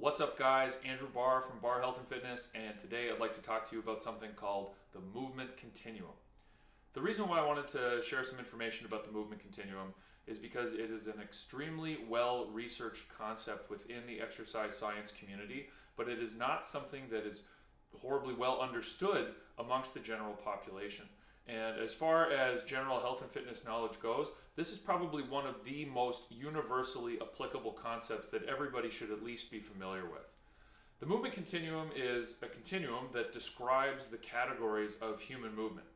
What's up, guys? Andrew Barr from Barr Health and Fitness, and today I'd like to talk to you about something called the Movement Continuum. The reason why I wanted to share some information about the Movement Continuum is because it is an extremely well-researched concept within the exercise science community, but it is not something that is horribly well understood amongst the general population. And as far as general health and fitness knowledge goes, this is probably one of the most universally applicable concepts that everybody should at least be familiar with. The movement continuum is a continuum that describes the categories of human movement.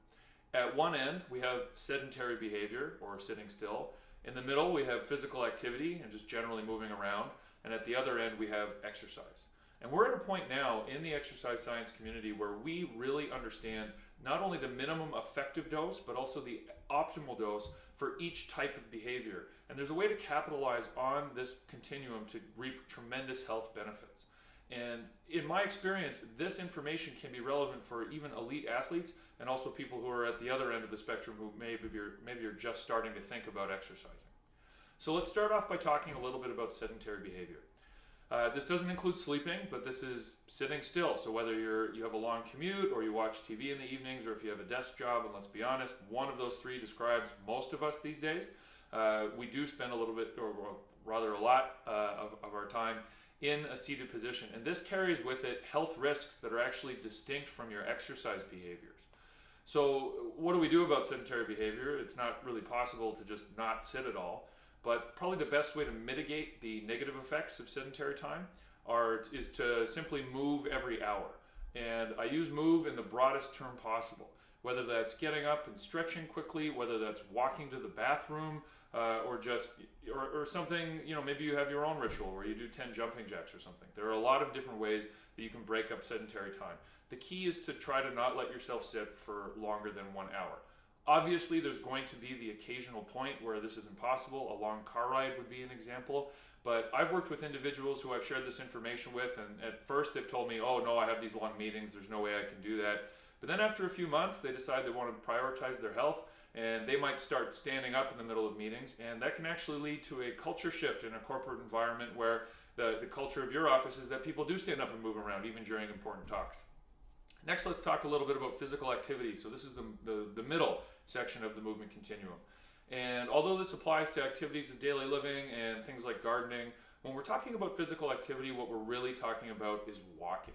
At one end, we have sedentary behavior, or sitting still. In the middle, we have physical activity and just generally moving around. And at the other end, we have exercise. And we're at a point now in the exercise science community where we really understand not only the minimum effective dose, but also the optimal dose for each type of behavior. And there's a way to capitalize on this continuum to reap tremendous health benefits. And in my experience, this information can be relevant for even elite athletes and also people who are at the other end of the spectrum who maybe are just starting to think about exercising. So let's start off by talking a little bit about sedentary behavior. This doesn't include sleeping, but this is sitting still. So whether you have a long commute or you watch TV in the evenings, or if you have a desk job, and let's be honest, one of those three describes most of us these days. We do spend a little bit, or rather a lot of our time in a seated position. And this carries with it health risks that are actually distinct from your exercise behaviors. So what do we do about sedentary behavior? It's not really possible to just not sit at all. But probably the best way to mitigate the negative effects of sedentary time is to simply move every hour. And I use move in the broadest term possible, whether that's getting up and stretching quickly, whether that's walking to the bathroom, or something, maybe you have your own ritual where you do 10 jumping jacks or something. There are a lot of different ways that you can break up sedentary time. The key is to try to not let yourself sit for longer than 1 hour. Obviously, there's going to be the occasional point where this is impossible. A long car ride would be an example. But I've worked with individuals who I've shared this information with, and at first they've told me, oh no, I have these long meetings, there's no way I can do that. But then after a few months, they decide they want to prioritize their health, and they might start standing up in the middle of meetings, and that can actually lead to a culture shift in a corporate environment where the culture of your office is that people do stand up and move around, even during important talks. Next, let's talk a little bit about physical activity. So this is the middle section of the movement continuum. And although this applies to activities of daily living and things like gardening, when we're talking about physical activity, what we're really talking about is walking.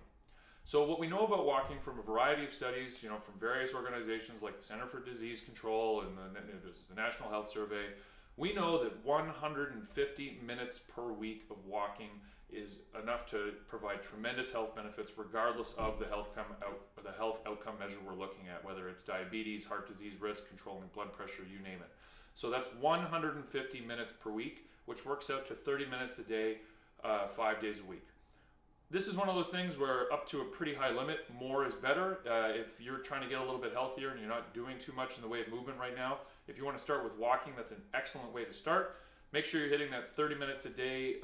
So what we know about walking from a variety of studies, from various organizations like the Center for Disease Control and the National Health Survey, we know that 150 minutes per week of walking is enough to provide tremendous health benefits regardless of the health outcome measure we're looking at, whether it's diabetes, heart disease risk, controlling blood pressure, you name it. So that's 150 minutes per week, which works out to 30 minutes a day, 5 days a week. This is one of those things where up to a pretty high limit, more is better. If you're trying to get a little bit healthier and you're not doing too much in the way of movement right now, if you want to start with walking, that's an excellent way to start. Make sure you're hitting that 30 minutes a day,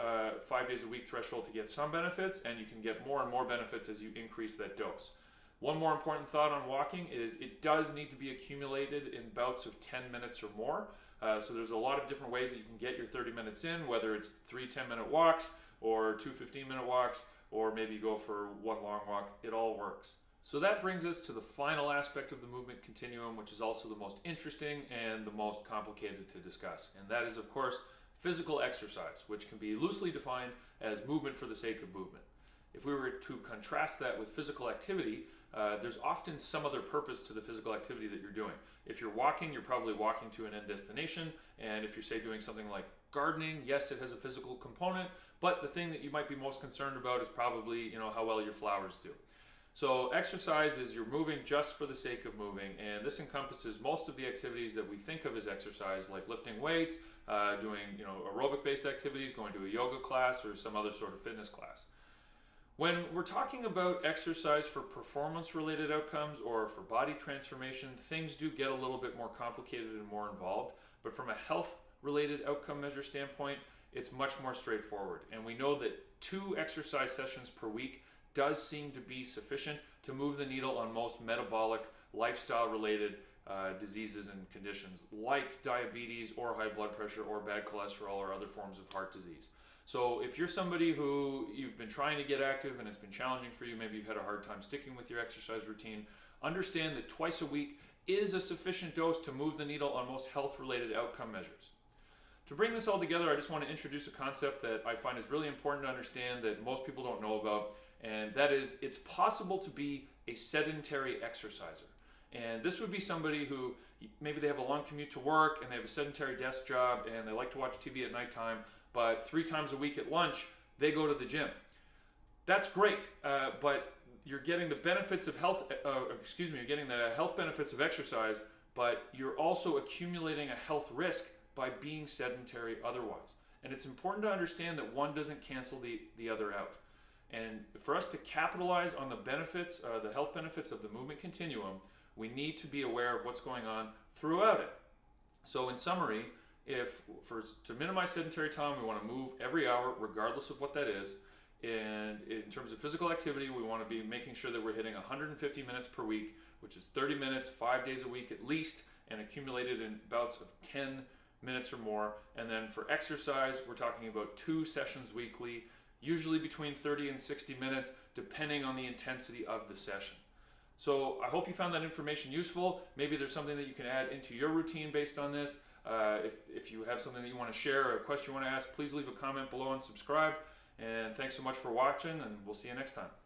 5 days a week threshold to get some benefits, and you can get more and more benefits as you increase that dose. One more important thought on walking is it does need to be accumulated in bouts of 10 minutes or more. So there's a lot of different ways that you can get your 30 minutes in, whether it's 3 10-minute walks or 2 15-minute walks, or maybe go for one long walk. It all works. So that brings us to the final aspect of the movement continuum, which is also the most interesting and the most complicated to discuss. And that is, of course, physical exercise, which can be loosely defined as movement for the sake of movement. If we were to contrast that with physical activity, there's often some other purpose to the physical activity that you're doing. If you're walking, you're probably walking to an end destination. And if you're, say, doing something like gardening, yes, it has a physical component, but the thing that you might be most concerned about is probably, how well your flowers do. So exercise is you're moving just for the sake of moving, and this encompasses most of the activities that we think of as exercise, like lifting weights, doing aerobic-based activities, going to a yoga class or some other sort of fitness class. When we're talking about exercise for performance-related outcomes or for body transformation, things do get a little bit more complicated and more involved, but from a health-related outcome measure standpoint, it's much more straightforward. And we know that 2 exercise sessions per week does seem to be sufficient to move the needle on most metabolic, lifestyle-related diseases and conditions like diabetes or high blood pressure or bad cholesterol or other forms of heart disease. So if you're somebody who you've been trying to get active and it's been challenging for you, maybe you've had a hard time sticking with your exercise routine, understand that twice a week is a sufficient dose to move the needle on most health-related outcome measures. To bring this all together, I just want to introduce a concept that I find is really important to understand that most people don't know about, and that is it's possible to be a sedentary exerciser. And this would be somebody who maybe they have a long commute to work and they have a sedentary desk job and they like to watch TV at nighttime, but 3 times a week at lunch, they go to the gym. That's great, but you're getting the benefits of health, you're getting the health benefits of exercise, but you're also accumulating a health risk by being sedentary otherwise. And it's important to understand that one doesn't cancel the other out. And for us to capitalize on the benefits, the health benefits of the movement continuum, we need to be aware of what's going on throughout it. So in summary, to minimize sedentary time, we want to move every hour, regardless of what that is. And in terms of physical activity, we want to be making sure that we're hitting 150 minutes per week, which is 30 minutes, 5 days a week at least, and accumulated in bouts of 10 minutes or more. And then for exercise, we're talking about 2 sessions weekly, usually between 30 and 60 minutes, depending on the intensity of the session. So I hope you found that information useful. Maybe there's something that you can add into your routine based on this. If you have something that you want to share or a question you want to ask, please leave a comment below and subscribe. And thanks so much for watching, and we'll see you next time.